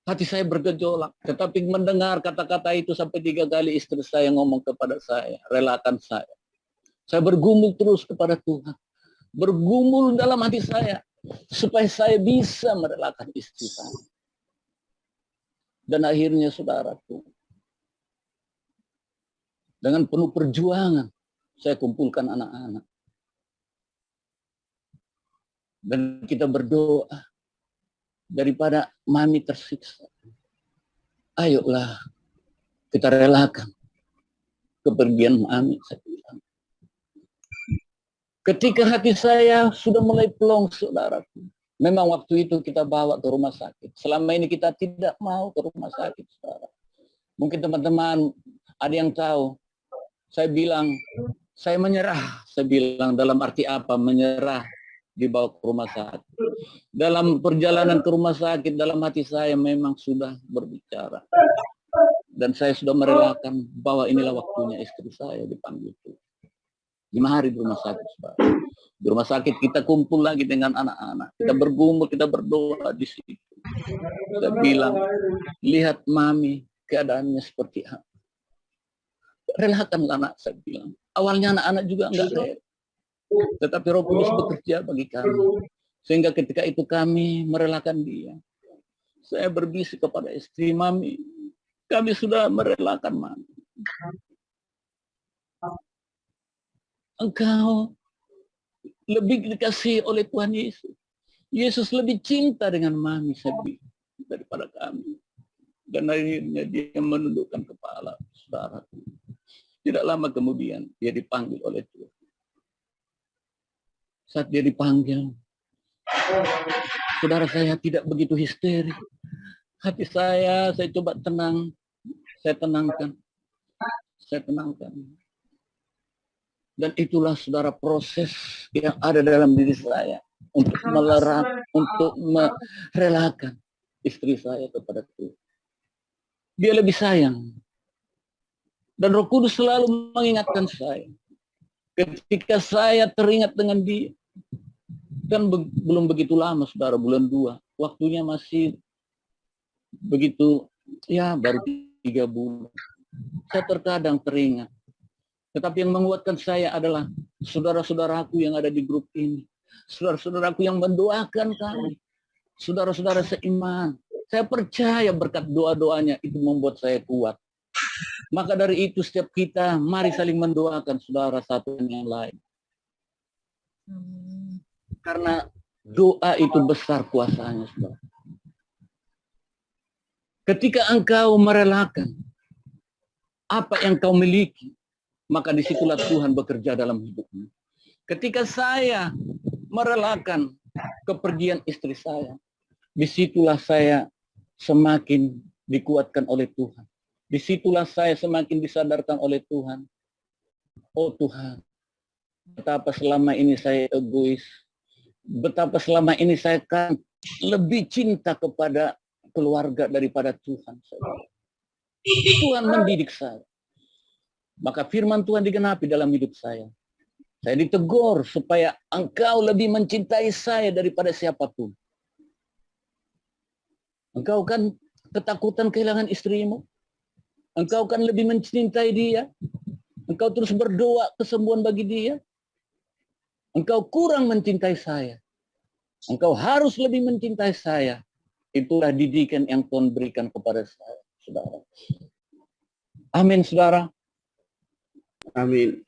Speaker 2: Hati saya bergejolak. Tetapi mendengar kata-kata itu sampai 3 kali istri saya ngomong kepada saya, relakan saya. Saya bergumul terus kepada Tuhan. Bergumul dalam hati saya. Supaya saya bisa merelakan istri saya. Dan akhirnya, saudaraku, Dengan penuh perjuangan, saya kumpulkan anak-anak. Dan kita berdoa, daripada mami tersiksa, ayolah kita relakan kepergian mami. Saya bilang. Ketika hati saya sudah mulai plong, saudaraku, memang waktu itu kita bawa ke rumah sakit. Selama ini kita tidak mau ke rumah sakit, saudara. Mungkin teman-teman ada yang tahu, saya bilang, saya menyerah. Saya bilang dalam arti apa menyerah, dibawa ke rumah sakit. Dalam perjalanan ke rumah sakit, dalam hati saya memang sudah berbicara. Dan saya sudah merelakan bahwa inilah waktunya istri saya dipanggil itu. 5 hari di rumah sakit, saudara. Di rumah sakit kita kumpul lagi dengan anak-anak. Kita bergumul, kita berdoa di situ. Saya bilang, lihat mami, keadaannya seperti apa. Relakanlah anak, saya bilang. Awalnya anak-anak juga enggak rela. Tetapi Roh Kudus bekerja bagi kami. Sehingga ketika itu kami merelakan dia. Saya berbisik kepada istri, mami, kami sudah merelakan mami. Engkau lebih dikasihi oleh Tuhan Yesus. Yesus lebih cinta dengan mami, saya bilang, daripada kami. Dan akhirnya dia menundukkan kepala, saudara. Tidak lama kemudian dia dipanggil oleh Tuhan. Saat dia dipanggil, saudara, saya tidak begitu histeri. Hati saya coba tenang. Saya tenangkan. Dan itulah, saudara, proses yang ada dalam diri saya untuk untuk merelakan istri saya kepada Tuhan. Dia lebih sayang. Dan Roh Kudus selalu mengingatkan saya. Ketika saya teringat dengan dia, kan belum begitu lama, saudara, bulan 2. Waktunya masih begitu, ya baru 3 bulan. Saya terkadang teringat. Tetapi yang menguatkan saya adalah saudara-saudaraku yang ada di grup ini. Saudara-saudaraku yang mendoakan kami. Saudara-saudara seiman. Saya percaya berkat doa-doanya itu membuat saya kuat. Maka dari itu setiap kita mari saling mendoakan saudara satu dengan yang lain. Karena doa itu besar kuasanya, saudara. Ketika engkau merelakan apa yang kau miliki, maka disitulah Tuhan bekerja dalam hidupmu. Ketika saya merelakan kepergian istri saya, disitulah saya semakin dikuatkan oleh Tuhan. Disitulah saya semakin disadarkan oleh Tuhan. Oh Tuhan, betapa selama ini saya egois. Betapa selama ini saya kan lebih cinta kepada keluarga daripada Tuhan. Tuhan mendidik saya. Maka firman Tuhan digenapi dalam hidup saya. Saya ditegur supaya engkau lebih mencintai saya daripada siapapun. Engkau kan ketakutan kehilangan istrimu. Engkau kan lebih mencintai dia. Engkau terus berdoa kesembuhan bagi dia. Engkau kurang mencintai saya. Engkau harus lebih mencintai saya. Itulah didikan yang Tuhan berikan kepada saya, saudara. Amin, saudara. Amin.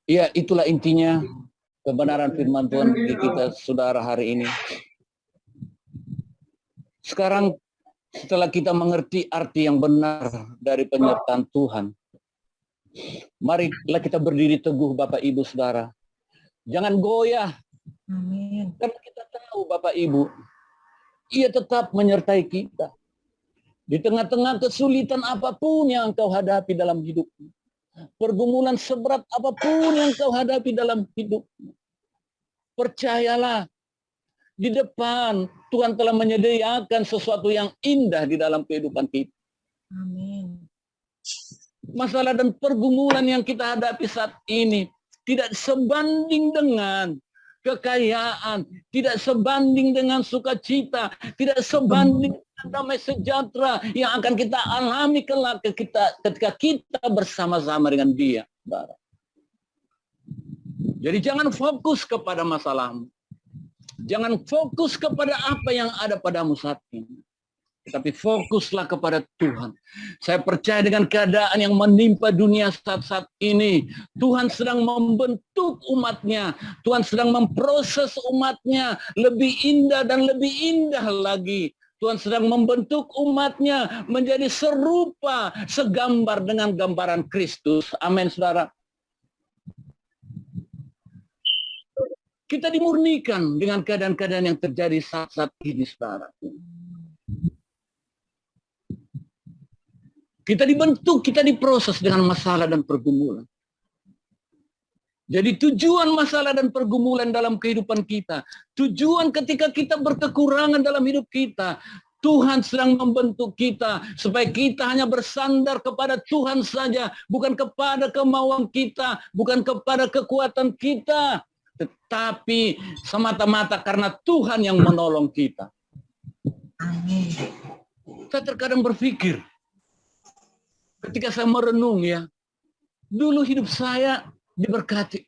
Speaker 2: Ya, itulah intinya kebenaran firman Tuhan bagi kita, saudara, hari ini. Sekarang setelah kita mengerti arti yang benar dari penyertaan Tuhan, marilah kita berdiri teguh, Bapak Ibu Saudara. Jangan goyah.
Speaker 1: Amin.
Speaker 2: Karena kita tahu, Bapak Ibu, Ia tetap menyertai kita. Di tengah-tengah kesulitan apapun yang engkau hadapi dalam hidupmu. Pergumulan seberat apapun yang engkau hadapi dalam hidupmu. Percayalah, di depan Tuhan telah menyediakan sesuatu yang indah di dalam kehidupan kita.
Speaker 1: Amin.
Speaker 2: Masalah dan pergumulan yang kita hadapi saat ini tidak sebanding dengan kekayaan, tidak sebanding dengan sukacita, tidak sebanding dengan damai sejahtera yang akan kita alami kelak ketika kita bersama-sama dengan Dia. Jadi jangan fokus kepada masalahmu. Jangan fokus kepada apa yang ada padamu saat ini. Tapi fokuslah kepada Tuhan. Saya percaya dengan keadaan yang menimpa dunia saat-saat ini, Tuhan sedang membentuk umatnya. Tuhan sedang memproses umatnya lebih indah dan lebih indah lagi. Tuhan sedang membentuk umatnya menjadi serupa, segambar dengan gambaran Kristus. Amin, saudara. Kita dimurnikan dengan keadaan-keadaan yang terjadi saat-saat ini, saudara. Kita dibentuk, kita diproses dengan masalah dan pergumulan. Jadi tujuan masalah dan pergumulan dalam kehidupan kita, tujuan ketika kita berkekurangan dalam hidup kita, Tuhan sedang membentuk kita supaya kita hanya bersandar kepada Tuhan saja, bukan kepada kemauan kita, bukan kepada kekuatan kita, tetapi semata-mata karena Tuhan yang menolong kita.
Speaker 1: Amin.
Speaker 2: Saya terkadang berpikir, ketika saya merenung ya, dulu hidup saya diberkati.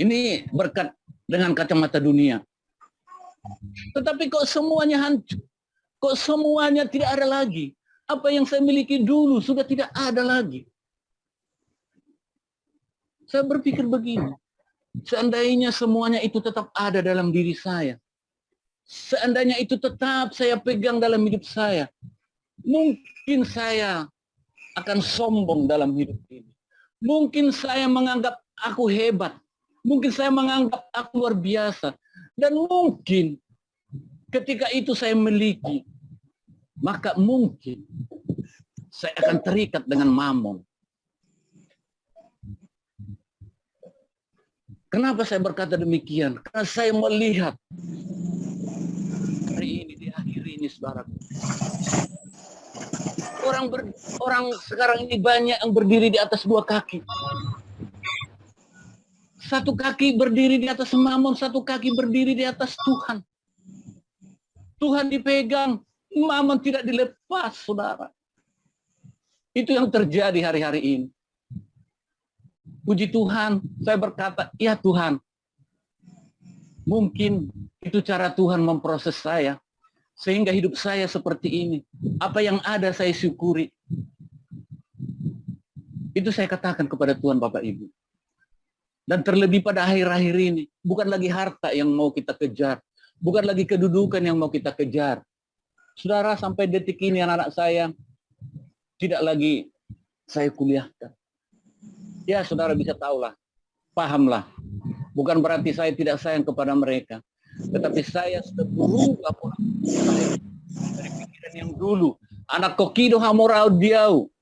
Speaker 2: Ini berkat dengan kacamata dunia. Tetapi kok semuanya hancur? Kok semuanya tidak ada lagi? Apa yang saya miliki dulu sudah tidak ada lagi. Saya berpikir begini, seandainya semuanya itu tetap ada dalam diri saya, seandainya itu tetap saya pegang dalam hidup saya, mungkin saya akan sombong dalam hidup ini. Mungkin saya menganggap aku hebat. Mungkin saya menganggap aku luar biasa. Dan mungkin ketika itu saya miliki, maka mungkin saya akan terikat dengan mamon. Kenapa saya berkata demikian? Karena saya melihat hari ini, di akhir ini, saudaraku. Orang sekarang ini banyak yang berdiri di atas dua kaki. Satu kaki berdiri di atas mamon, satu kaki berdiri di atas Tuhan. Tuhan dipegang, mamon tidak dilepas, saudara. Itu yang terjadi hari-hari ini. Puji Tuhan, saya berkata, ya Tuhan, mungkin itu cara Tuhan memproses saya. Sehingga hidup saya seperti ini. Apa yang ada saya syukuri. Itu saya katakan kepada Tuhan Bapak Ibu. Dan terlebih pada akhir-akhir ini, bukan lagi harta yang mau kita kejar. Bukan lagi kedudukan yang mau kita kejar. Saudara, sampai detik ini anak-anak saya tidak lagi saya kuliahkan. Ya, saudara bisa tahulah, pahamlah. Bukan berarti saya tidak sayang kepada mereka. Tetapi saya sudah berubah pola saya dari pikiran yang dulu. Anak kokido hamorau diau.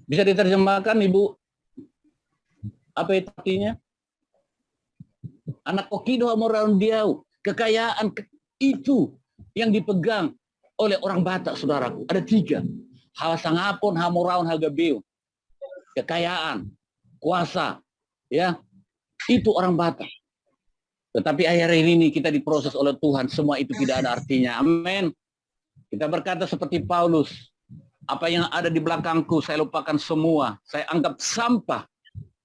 Speaker 2: Bisa diterjemahkan, Ibu? Apa itu artinya? Anak kokido hamorau diau. Kekayaan itu yang dipegang oleh orang Batak, saudaraku. Ada 3. Hawasangapon, hamoraun, hagabeu. Kekayaan, kuasa, ya. Itu orang Batak. Tetapi akhir ini kita diproses oleh Tuhan. Semua itu tidak ada artinya. Amin. Kita berkata seperti Paulus. Apa yang ada di belakangku saya lupakan semua. Saya anggap sampah.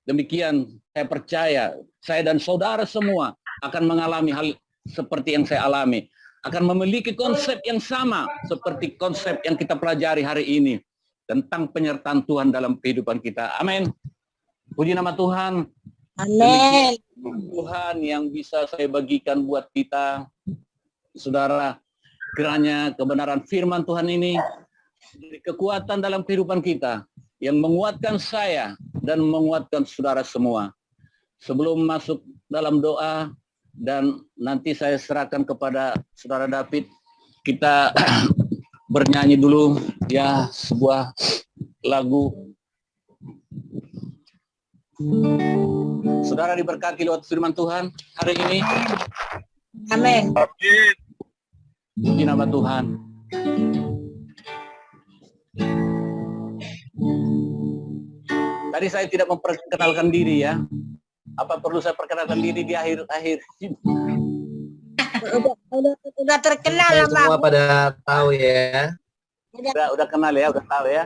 Speaker 2: Demikian saya percaya. Saya dan saudara semua akan mengalami hal seperti yang saya alami. Akan memiliki konsep yang sama. Seperti konsep yang kita pelajari hari ini. Tentang penyertaan Tuhan dalam kehidupan kita. Amin. Puji nama Tuhan.
Speaker 3: Amin.
Speaker 2: Tuhan yang bisa saya bagikan buat kita, saudara, kiranya kebenaran firman Tuhan ini jadi kekuatan dalam kehidupan kita yang menguatkan saya dan menguatkan saudara semua. Sebelum masuk dalam doa dan nanti saya serahkan kepada saudara David, kita bernyanyi dulu ya sebuah lagu. Saudara diberkati lewat firman Tuhan hari ini.
Speaker 3: Amin.
Speaker 2: Puji nama Tuhan. Tadi saya tidak memperkenalkan diri ya. Apa perlu saya perkenalkan diri di akhir-akhir?
Speaker 3: Udah terkenal lah, Bang.
Speaker 5: Semua pada tahu ya.
Speaker 2: Udah kenal ya, udah tahu ya.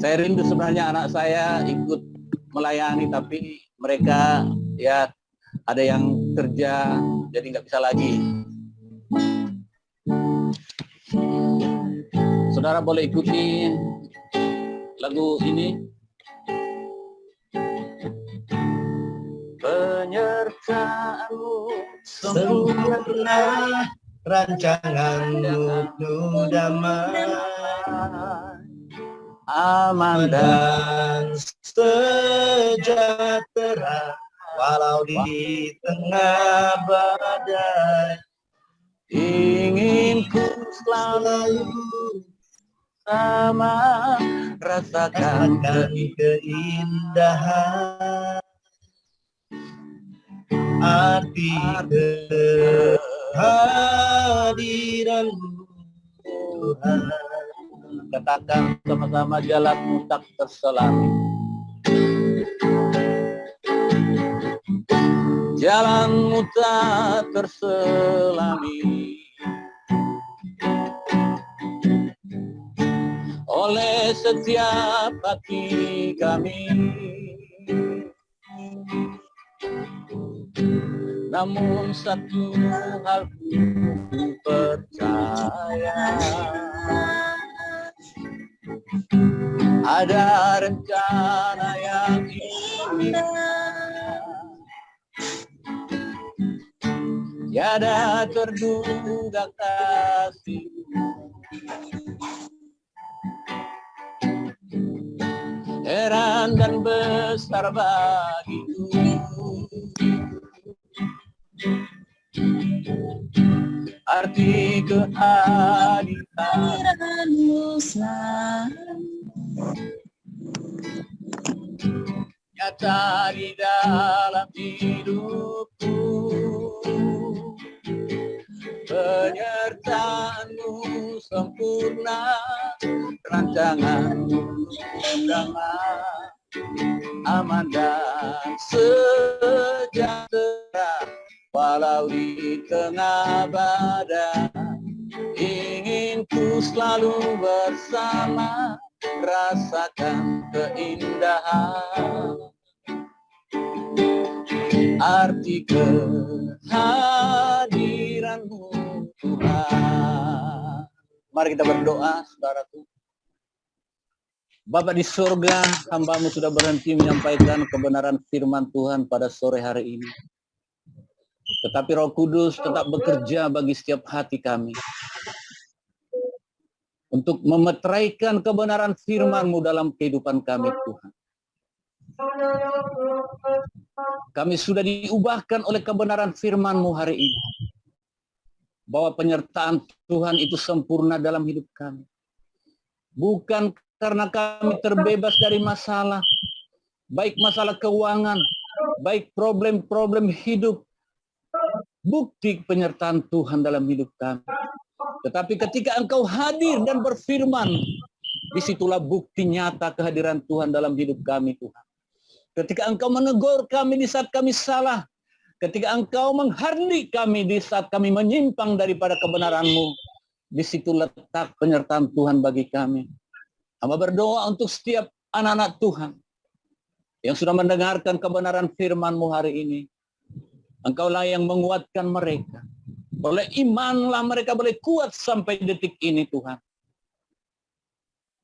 Speaker 2: Saya rindu sebenarnya anak saya ikut melayani, tapi mereka ya ada yang kerja, jadi nggak bisa lagi. Saudara boleh ikuti lagu ini. Penyertaanmu
Speaker 5: Sempurna rancanganmu penuh damai,
Speaker 2: aman dan
Speaker 5: dan sejahtera walau di tengah badai.
Speaker 2: ingin ku selalu sama rasakan
Speaker 5: Rasakan keindahan arti kehadiranmu Tuhan.
Speaker 2: katakan sama-sama, jalanmu tak terselami. Jalanmu tak terselami oleh setiap hati kami. Namun satu hal ku percaya, ada rencana yang indah, tiada terduga kasih. Heran dan besar bagiku arti kehadiranmu nyata di dalam hidupku. Penyertaanmu sempurna, rancanganmu damai, aman dan sejahtera walau di tengah badai. Ingin ku selalu bersama, rasakan keindahan arti kehadiranmu Tuhan. Mari kita berdoa, saudaraku. Bapa di surga, hamba-Mu sudah berhenti menyampaikan kebenaran firman Tuhan pada sore hari ini. Tetapi Roh Kudus tetap bekerja bagi setiap hati kami untuk memeteraikan kebenaran firman-Mu dalam kehidupan kami, Tuhan. Kami sudah diubahkan oleh kebenaran firman-Mu hari ini, bahwa penyertaan Tuhan itu sempurna dalam hidup kami. Bukan karena kami terbebas dari masalah, baik masalah keuangan, baik problem-problem hidup, bukti penyertaan Tuhan dalam hidup kami. Tetapi ketika Engkau hadir dan berfirman, disitulah bukti nyata kehadiran Tuhan dalam hidup kami, Tuhan. Ketika Engkau menegur kami di saat kami salah, ketika Engkau menghardik kami di saat kami menyimpang daripada kebenaran-Mu, di situ letak penyertaan Tuhan bagi kami. Hamba berdoa untuk setiap anak-anak Tuhan yang sudah mendengarkan kebenaran firman-Mu hari ini. Engkaulah yang menguatkan mereka. Oleh imanlah mereka boleh kuat sampai detik ini, Tuhan.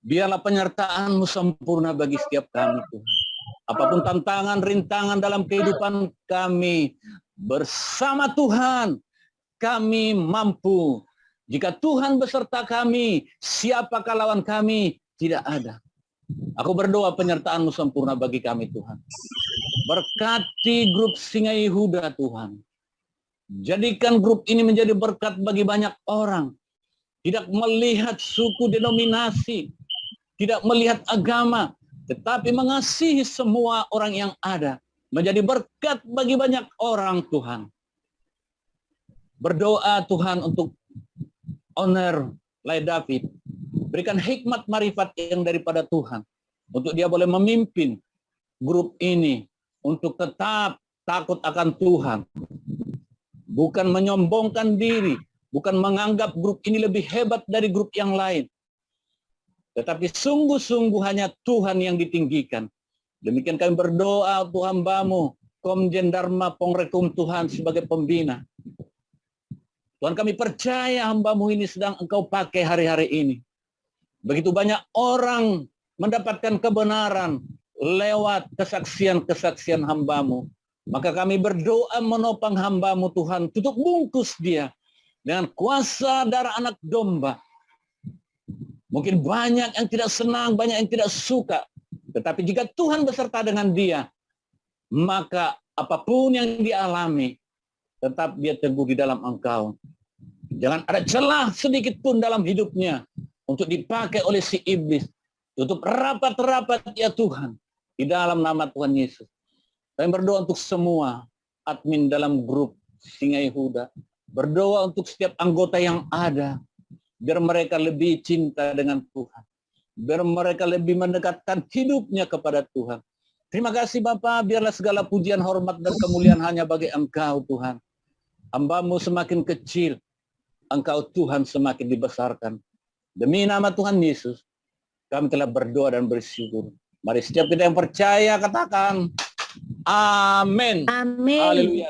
Speaker 2: Biarlah penyertaan-Mu sempurna bagi setiap kami, Tuhan. Apapun tantangan, rintangan dalam kehidupan kami, bersama Tuhan, kami mampu. Jika Tuhan beserta kami, siapakah lawan kami? Tidak ada. Aku berdoa penyertaan-Mu sempurna bagi kami, Tuhan. Berkati grup Singa Yehuda, Tuhan. Jadikan grup ini menjadi berkat bagi banyak orang. Tidak melihat suku, denominasi, tidak melihat agama, tetapi mengasihi semua orang yang ada. Menjadi berkat bagi banyak orang, Tuhan. Berdoa Tuhan untuk owner Lai David. Berikan hikmat marifat yang daripada Tuhan. Untuk dia boleh memimpin grup ini. Untuk tetap takut akan Tuhan. Bukan menyombongkan diri. Bukan menganggap grup ini lebih hebat dari grup yang lain. Tetapi sungguh-sungguh hanya Tuhan yang ditinggikan. Demikian kami berdoa untuk hamba-Mu Komjen Dharma Pongrekum Tuhan sebagai pembina. Tuhan, kami percaya hamba-Mu ini sedang Engkau pakai hari-hari ini. Begitu banyak orang mendapatkan kebenaran lewat kesaksian-kesaksian hamba-Mu. Maka kami berdoa menopang hamba-Mu Tuhan, tutup bungkus dia dengan kuasa darah anak domba. Mungkin banyak yang tidak senang, banyak yang tidak suka. Tetapi jika Tuhan beserta dengan dia, maka apapun yang dialami, tetap dia teguh di dalam Engkau. Jangan ada celah sedikit pun dalam hidupnya untuk dipakai oleh si iblis. Tutup rapat-rapat ya Tuhan, di dalam nama Tuhan Yesus. Kami berdoa untuk semua admin dalam grup Singa Yehuda. Berdoa untuk setiap anggota yang ada, biar mereka lebih cinta dengan Tuhan. Biar mereka lebih mendekatkan hidupnya kepada Tuhan. Terima kasih Bapa, biarlah segala pujian, hormat, dan kemuliaan hanya bagi Engkau Tuhan. Hamba-Mu semakin kecil, Engkau Tuhan semakin dibesarkan. Demi nama Tuhan Yesus, kami telah berdoa dan bersyukur. Mari setiap kita yang percaya katakan, Amin.
Speaker 6: Amin.
Speaker 2: Haleluya.